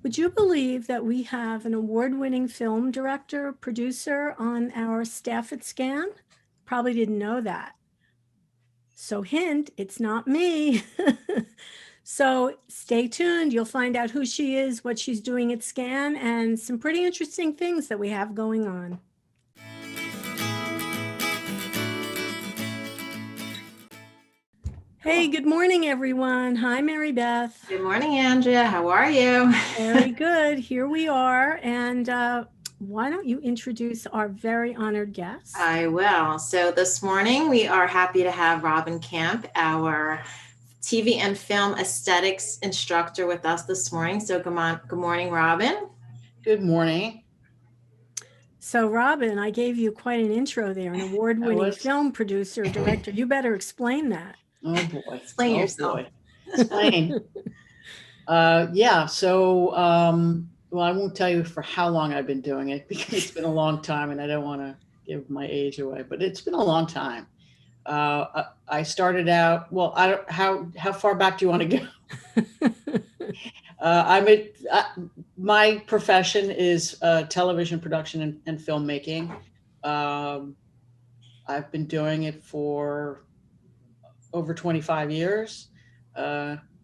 Would you believe that we have an award-winning film director, producer on our staff at Scan? Probably didn't know that. So hint, it's not me. So stay tuned. You'll find out who she is, what she's doing at Scan, and some pretty interesting things that we have going on. Hey, good morning, everyone. Hi, Mary Beth. Good morning, Andrea. How are you? Very good. Here we are. And why don't you introduce our very honored guest? I will. So this morning we are happy to have Robin Kampf, our TV and film aesthetics instructor, with us this morning. So good morning, Robin. Good morning. So, Robin, I gave you quite an intro there, an award-winning film producer, director. You better explain that. Oh boy. Explain yourself. Boy. Explain. Yeah. So, well, I won't tell you for how long I've been doing it because it's been a long time, and I don't want to give my age away. But it's been a long time. I started out. Well, I don't. How far back do you want to go? My profession is television production and filmmaking. I've been doing it for over 25 years,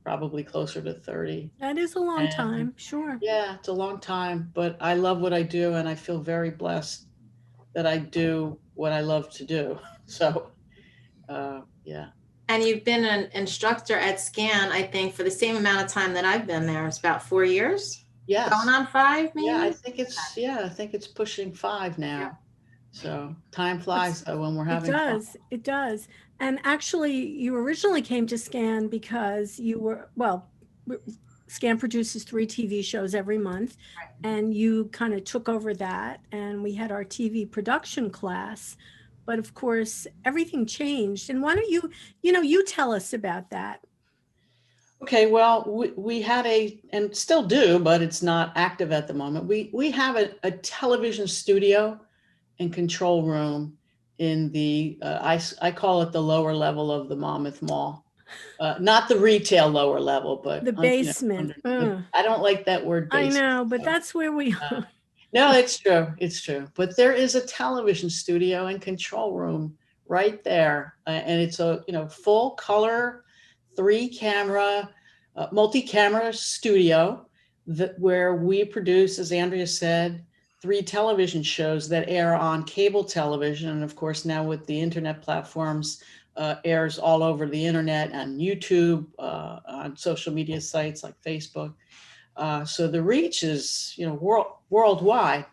probably closer to 30. That is a long time, sure. Yeah, it's a long time, but I love what I do, and I feel very blessed that I do what I love to do. So, yeah. And you've been an instructor at Scan, I think, for the same amount of time that I've been there. It's about 4 years. Yes. Going on 5, maybe? Yeah, I think it's pushing 5 now. Yeah. So time flies when we're having fun. It does. And actually, you originally came to Scan because you were, Scan produces 3 TV shows every month, Right. And you kind of took over that. And we had our TV production class. But of course, everything changed. And why don't you tell us about that? Okay, well, we had and still do, but it's not active at the moment. We have a television studio and control room in the, I call it the lower level of the Monmouth Mall. Not the retail lower level, but the basement. I don't like that word basement. I know, but that's where we are. No, it's true. It's true. But there is a television studio and control room right there. And it's a, full color, 3-camera, multi-camera studio where we produce, as Andrea said, 3 television shows that air on cable television. And of course, now with the internet platforms, airs all over the internet and YouTube, on social media sites like Facebook. So the reach is, worldwide.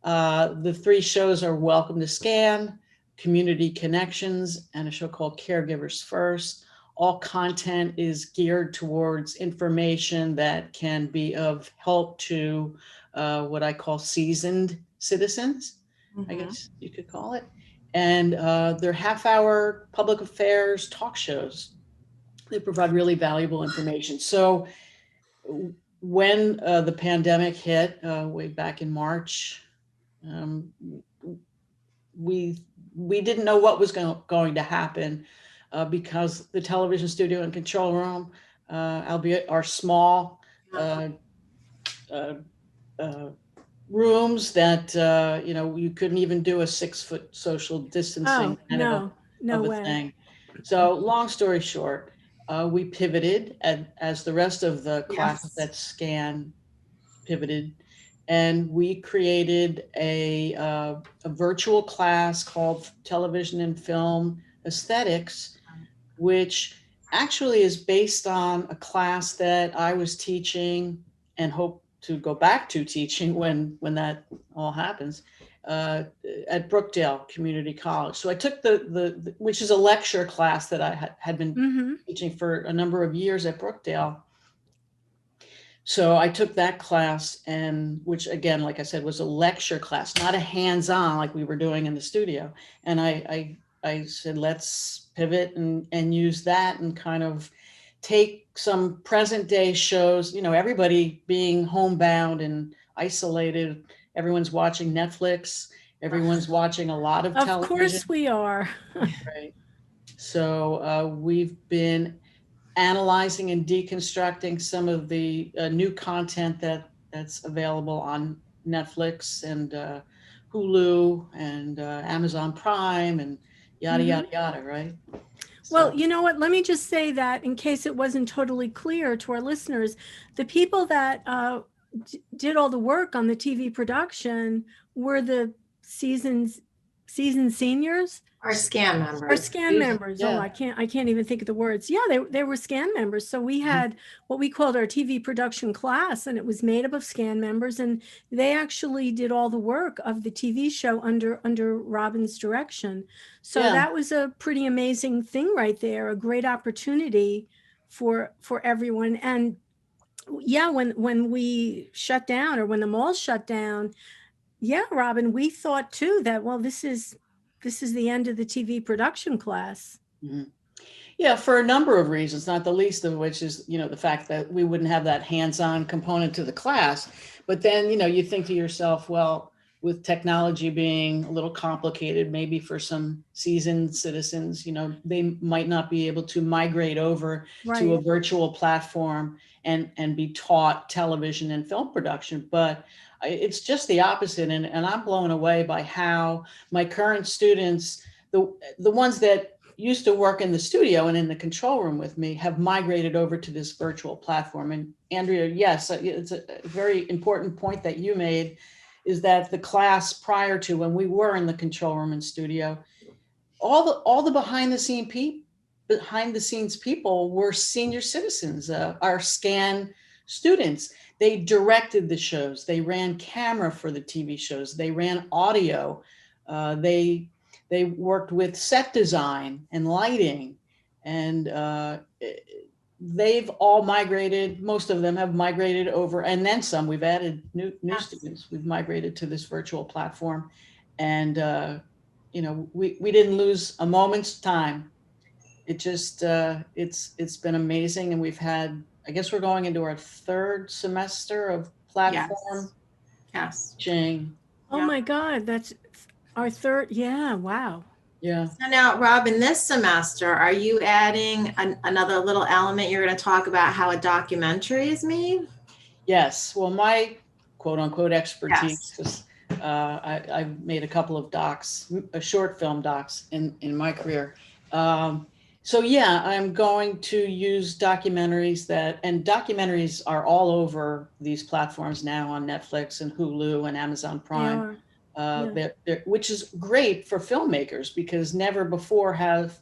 The 3 shows are Welcome to Scan, Community Connections, and a show called Caregivers First. All content is geared towards information that can be of help to what I call seasoned citizens, I guess you could call it. And they're half-hour public affairs talk shows. They provide really valuable information. So when the pandemic hit way back in March, we didn't know what was going to happen because the television studio and control room, albeit are small rooms that you couldn't even do a 6-foot social distancing no way. Thing. So long story short, we pivoted as the rest of the classes that Scan pivoted, and we created a virtual class called Television and Film Aesthetics, which actually is based on a class that I was teaching and hope to go back to teaching when that all happens, at Brookdale Community College. So I took the which is a lecture class that I had been teaching for a number of years at Brookdale. So I took that class, and which again, like I said, was a lecture class, not a hands-on like we were doing in the studio. And I said, let's pivot and use that and kind of take some present day shows, everybody being homebound and isolated. Everyone's watching Netflix. Everyone's watching a lot of television. Of course we are. Right. So we've been analyzing and deconstructing some of the new content that that's available on Netflix and Hulu and Amazon Prime and yada, Mhm. yada, yada, right? Well, So, you know what? Let me just say that in case it wasn't totally clear to our listeners, the people that did all the work on the TV production were the season seniors. Our SCAN Or members. scan members. Oh, yeah. I can't even think of the words. Yeah, they were scan members. So we had what we called our TV production class, and it was made up of scan members, and they actually did all the work of the TV show under Robin's direction. So Yeah. that was a pretty amazing thing right there, a great opportunity for everyone. And yeah, when we shut down or when the mall shut down, yeah, Robin, we thought too that, well, this is the end of the TV production class. Mhm. Yeah, for a number of reasons, not the least of which is, the fact that we wouldn't have that hands-on component to the class. But then, you think to yourself, well, with technology being a little complicated, maybe for some seasoned citizens, they might not be able to migrate over to a Right. virtual platform and be taught television and film production. But it's just the opposite. And I'm blown away by how my current students, the ones that used to work in the studio and in the control room with me, have migrated over to this virtual platform. And Andrea, yes, it's a very important point that you made, is that the class prior to when we were in the control room and studio, all the behind the scenes people were senior citizens, our SCAN students. They directed the shows, they ran camera for the TV shows, they ran audio, they worked with set design and lighting, and they've all migrated. Most of them have migrated over, and then some. We've added new Yes. students. We've migrated to this virtual platform, and we didn't lose a moment's time. It just it's been amazing, and we've had. I guess we're going into our third semester of platform Yes. teaching. Oh Yeah. my God, that's our third. Yeah, wow. Yeah. So now, Robin, this semester, are you adding another little element? You're going to talk about how a documentary is made? Yes. Well, my quote unquote expertise Yes. is I've made a couple of docs, short film docs in my career. So yeah, I'm going to use documentaries and documentaries are all over these platforms now on Netflix and Hulu and Amazon They Prime. are. Yeah. Which is great for filmmakers, because never before have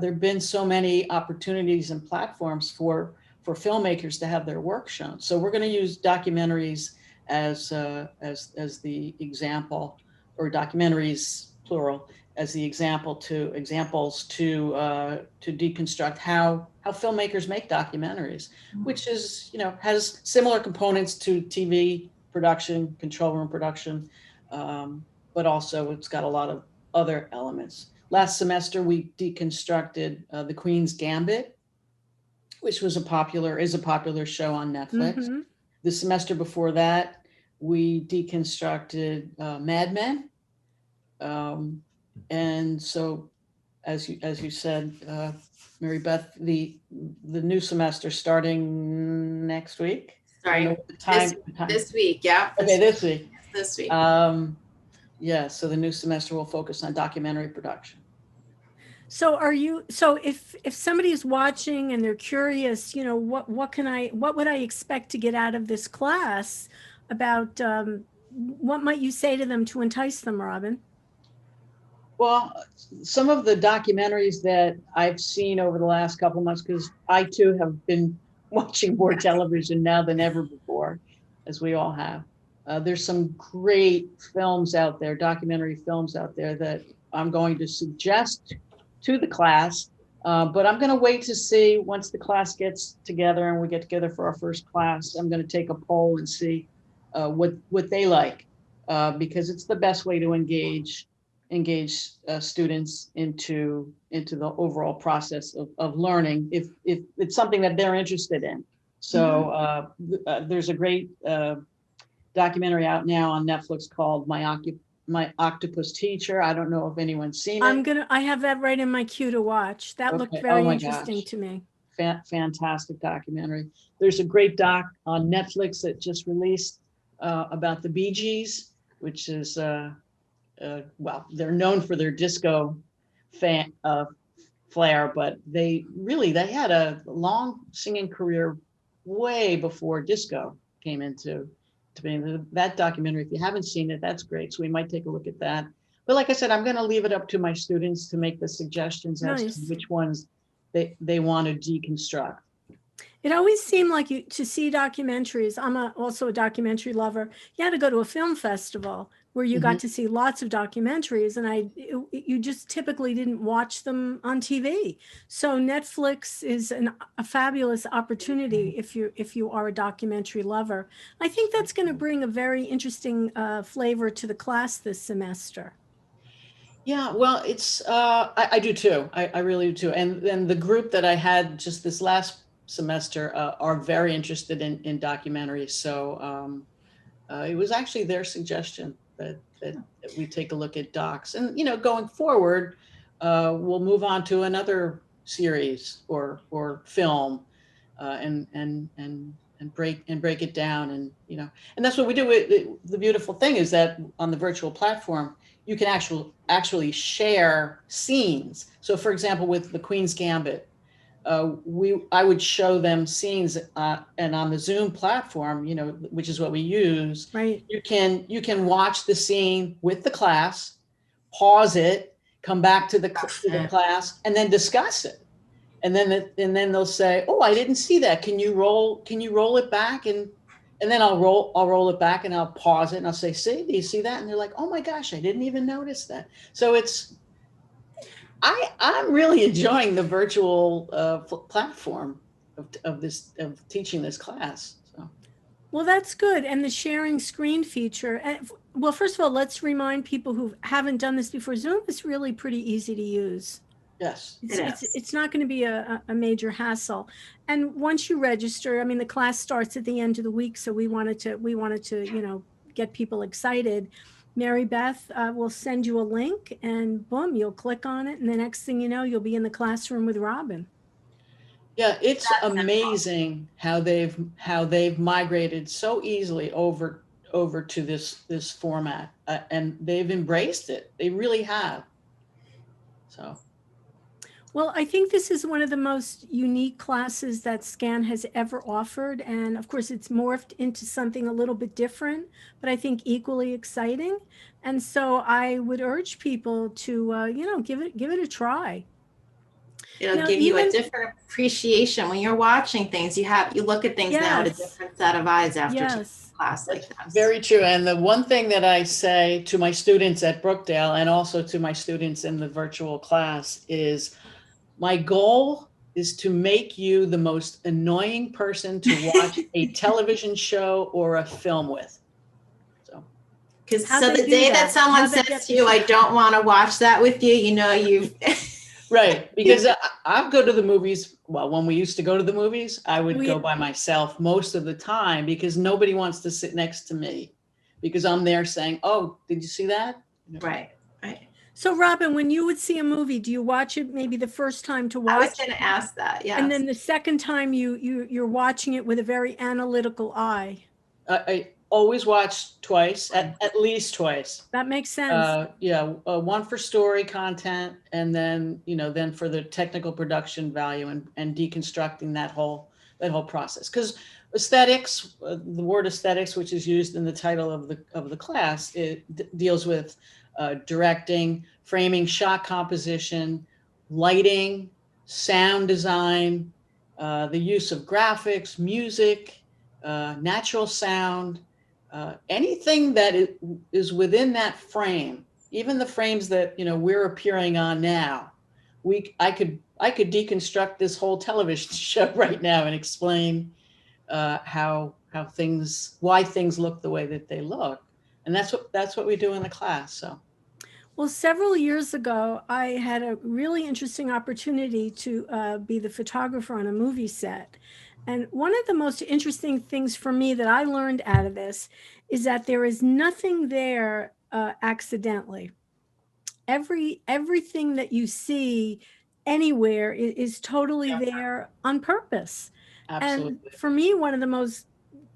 there been so many opportunities and platforms for filmmakers to have their work shown. So we're going to use documentaries as the example, or documentaries plural, as the examples to deconstruct how filmmakers make documentaries, which is has similar components to TV production, control room production. But also it's got a lot of other elements. Last semester, we deconstructed The Queen's Gambit, which is a popular show on Netflix. Mm-hmm. The semester before that, we deconstructed Mad Men. And so, as you said, Mary Beth, the new semester starting next week. Sorry, this week. Yeah. Okay, this week. This week. Yeah, so the new semester will focus on documentary production. So if somebody is watching and they're curious, what would I expect to get out of this class about, what might you say to them to entice them, Robin? Well, some of the documentaries that I've seen over the last couple of months, because I too have been watching more television now than ever before, as we all have. There's some great films out there, documentary films out there, that I'm going to suggest to the class, but I'm going to wait to see, once the class gets together and we get together for our first class, I'm going to take a poll and see what they like, because it's the best way to engage students into the overall process of learning, if it's something that they're interested in. So there's a great documentary out now on Netflix called My Octopus Teacher. I don't know if anyone's seen it. I have that right in my queue to watch. That looked Okay. very Oh my interesting gosh. to me. fantastic documentary. There's a great doc on Netflix that just released about the Bee Gees, which is well, they're known for their disco flair, but they had a long singing career way before disco came into being. That documentary, if you haven't seen it, that's great. So we might take a look at that. But like I said, I'm going to leave it up to my students to make the suggestions as to which ones they want to deconstruct. It always seemed like to see documentaries. I'm also a documentary lover. You had to go to a film festival where you got to see lots of documentaries, and you just typically didn't watch them on TV. So Netflix is a fabulous opportunity if you are a documentary lover. I think that's going to bring a very interesting flavor to the class this semester. Yeah, well, it's I do too. I really do too. And then the group that I had just this last semester are very interested in documentaries. So it was actually their suggestion that we take a look at docs. And going forward, we'll move on to another series or film, and break it down, and and that's what we do. The beautiful thing is that on the virtual platform, you can actually share scenes. So for example, with the Queen's Gambit, I would show them scenes, and on the Zoom platform, which is what we use, right? You can watch the scene with the class, pause it, come back to the class, and then discuss it. And then they'll say, "Oh, I didn't see that. Can you roll it back?" And then I'll roll it back and I'll pause it and I'll say, "See, do you see that?" And they're like, "Oh my gosh, I didn't even notice that." So I'm really enjoying the virtual platform of teaching this class. So. Well, that's good. And the sharing screen feature. Well, first of all, let's remind people who haven't done this before. Zoom is really pretty easy to use. Yes, it's not going to be a major hassle. And once you register, I mean, the class starts at the end of the week, so we wanted to get people excited. Mary Beth will send you a link, and boom, you'll click on it, and the next thing you know, you'll be in the classroom with Robin. Yeah, it's amazing how they've migrated so easily over to this format, and they've embraced it. They really have. So. Well, I think this is one of the most unique classes that SCAN has ever offered. And of course, it's morphed into something a little bit different, but I think equally exciting. And so I would urge people to, give it a try. It'll give you a different appreciation when you're watching things. You look at things now with a different set of eyes after taking a class like that. Very true. And the one thing that I say to my students at Brookdale and also to my students in the virtual class is, my goal is to make you the most annoying person to watch a television show or a film with. So the day that someone says to you, "I don't want to watch that with you," you right, because I'll go to the movies. Well, when we used to go to the movies, I would go by myself most of the time because nobody wants to sit next to me because I'm there saying, "Oh, did you see that?" Right. So Robin, when you would see a movie, do you watch it maybe the first time to watch? I was going to ask that, yeah. And then the second time you're watching it with a very analytical eye. I always watch twice, at least twice. That makes sense. One for story content, and then then for the technical production value and deconstructing that whole process. Because aesthetics, the word aesthetics, which is used in the title of the class, it deals with directing, framing, shot composition, lighting, sound design, the use of graphics, music, natural sound, anything that is within that frame, even the frames that we're appearing on now. I could deconstruct this whole television show right now and explain why things look the way that they look, and that's what we do in the class. So. Well, several years ago, I had a really interesting opportunity to be the photographer on a movie set. And one of the most interesting things for me that I learned out of this is that there is nothing there accidentally. Everything that you see anywhere is totally there on purpose. And Absolutely. for me, one of the most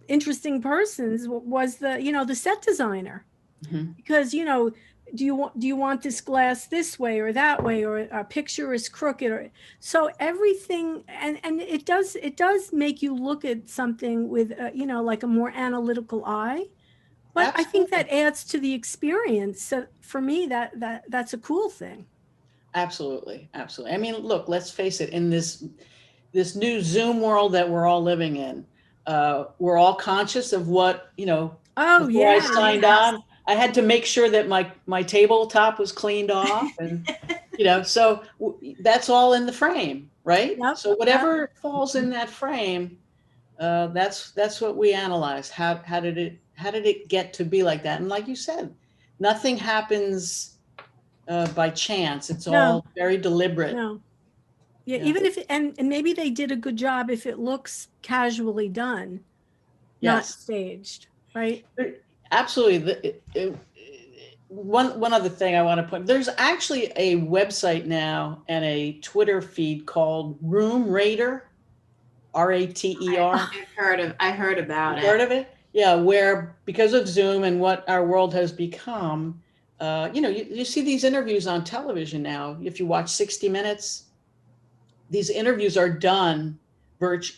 interesting persons was the set designer, Mhm. because, do you want this glass this way or that way, or a picture is crooked, or so everything, and it does make you look at something with like a more analytical eye. But I think Absolutely. that adds to the experience. So for me, that's a cool thing. Absolutely. Absolutely. I mean, look, let's face it, in this new Zoom world that we're all living in, we're all conscious of what, Oh before I yeah, signed yeah. on, I had to make sure that my tabletop was cleaned off, and so that's all in the frame, right? Yep, So yep. whatever falls in that frame, that's what we analyze. How did it get to be like that? And like you said, nothing happens by chance. It's No, all very deliberate. no. Yeah, Yeah. even if, and maybe they did a good job if it looks casually done, not Yes. staged, right? Absolutely. One other thing I want to put, there's actually a website now and a Twitter feed called Room Rater, RATER. I heard about You've heard it. of it? Yeah, where because of Zoom and what our world has become, you see these interviews on television now. If you watch 60 Minutes, these interviews are done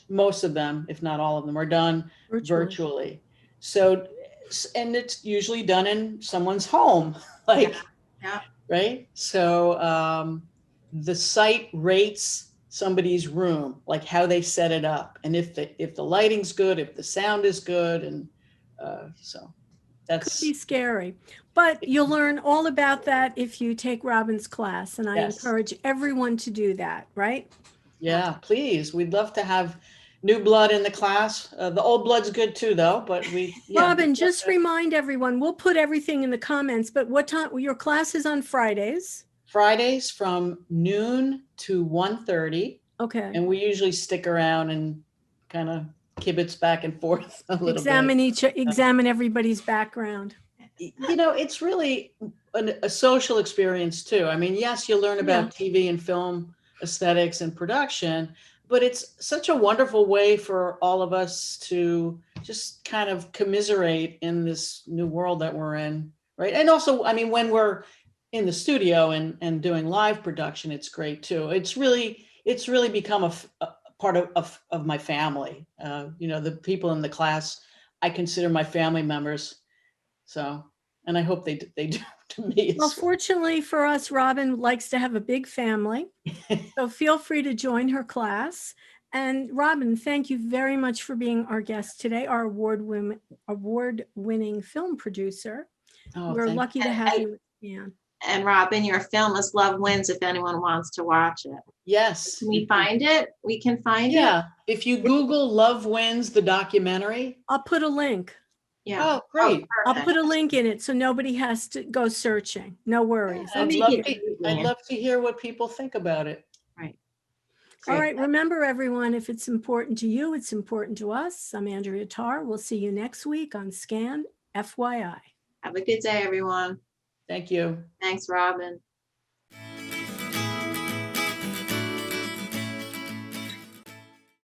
most of them, if not all of them, are done Virtually. virtually. So, and it's usually done in someone's home, like, Yeah. right? So the site rates somebody's room, like how they set it up, and if the lighting's good, if the sound is good, and so Could be that's scary, but you'll learn all about that if you take Robin's class, and I yes, encourage everyone to do that, right? yeah. Please, we'd love to have new blood in the class. The old blood's good too, though. But Robin, just remind everyone, we'll put everything in the comments, but what time, your class is on Fridays? Fridays from noon to 1:30, Okay. and we usually stick around and kind of kibitz back and forth a little bit. Examine everybody's background. It's really a social experience too. I mean, yes, you learn about TV and film aesthetics and production, but it's such a wonderful way for all of us to just kind of commiserate in this new world that we're in, right? And also, I mean, when we're in the studio and doing live production, it's great too. It's really become a part of my family. The people in the class, I consider my family members. So, and I hope they do to me Well, as well. fortunately for us, Robin likes to have a big family, so feel free to join her class. And Robin, thank you very much for being our guest today, our award-winning film producer. Oh, We're thank lucky to have you at Scan. And Robin, your film is Love Wins if anyone wants to watch it. yes. Can we find it? We can find it? Yeah. If you Google Love Wins, the documentary. I'll put a link. Yeah. Oh, great. I'll put a link in it so nobody has to go searching. No worries. I'd make love it to, easy. I'd love to hear what people think about it. Right. All Great. right. Remember, everyone, if it's important to you, it's important to us. I'm Andrea Tarr. We'll see you next week on Scan FYI. Have a good day, everyone. Thank you. Thanks, Robin.